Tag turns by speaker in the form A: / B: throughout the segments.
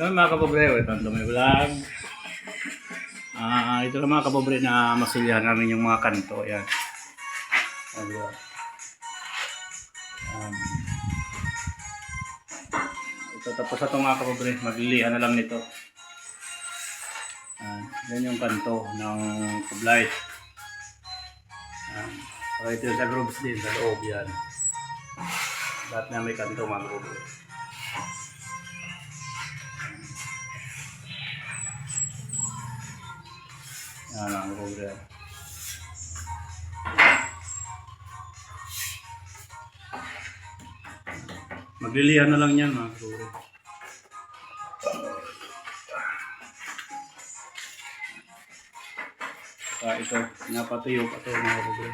A: Yun mga kapobre, welcome to my vlog. Ito lang mga kapobre na masulyahan namin yung mga kanto. Ayan. Ito tapos na ito mga kapobre, maglilihan na lang nito. Yan yung kanto ng kublay. Ito sa groups din sa loob yan. Lahat na may kanto mga kapobre. Yan ang kapobre. Maglilihan na lang yan mga kapobre. Ito, napatuyo pa ito mga kapobre.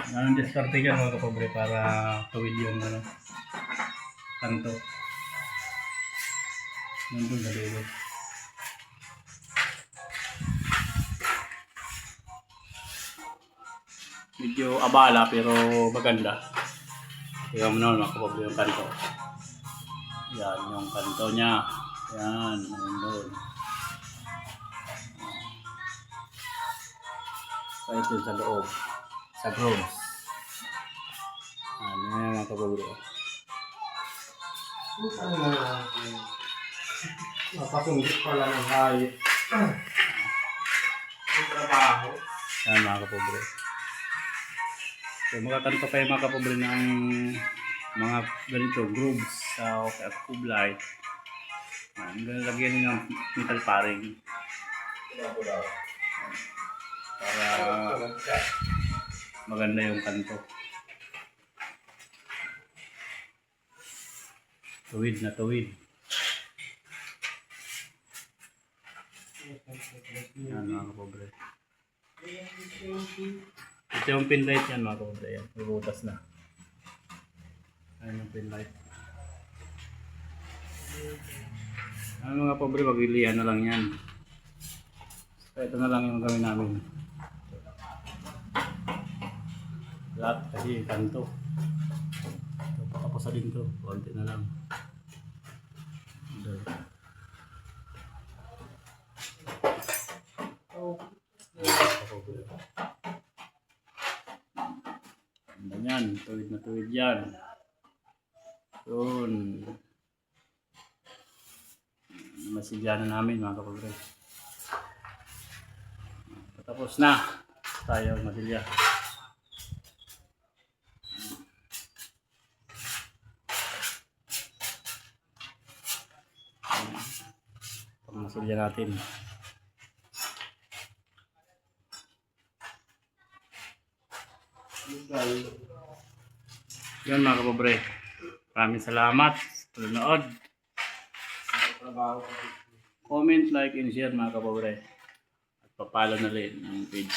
A: Anong diskarte yan mga kapobre para tawid yung kanto. Nandun sa dulo. Medyo abala pero maganda. Tingnan mo naman mga kapobre yung kanto. Yan yung kanto niya. Yan, nandun. Ito sa loob. Sa grooves. Ano yan mga kapobre.
B: Napasungit pala ng hayop. Ang trabaho.
A: Yan mga kapobre. So makakanto kayo mga kapobre ng mga ganito grooves sa kublay. Lagyan nyo ng metal paring. Para maganda yung kanto. Tuwid na tuwid. Yan mga kapobre. Ito yung pinlight yan mga kapobre. Yan, bubutas na. Ayan yung pinlight. Ano mga kapobre, maglilihan na lang yan. So ito na lang yung gawin namin. Lahat kasi kanto. Ito, pakapusa din to. Konti na lang. Ganyan, tuwid na tuwid yan. Yun. Masigyan na namin mga kapobre. Tapos na tayo masilya. Masilya natin. Yan mga kapobre. Maraming salamat sa panonood. Comment, like, and share mga kapobre. At papalo na rin ang page.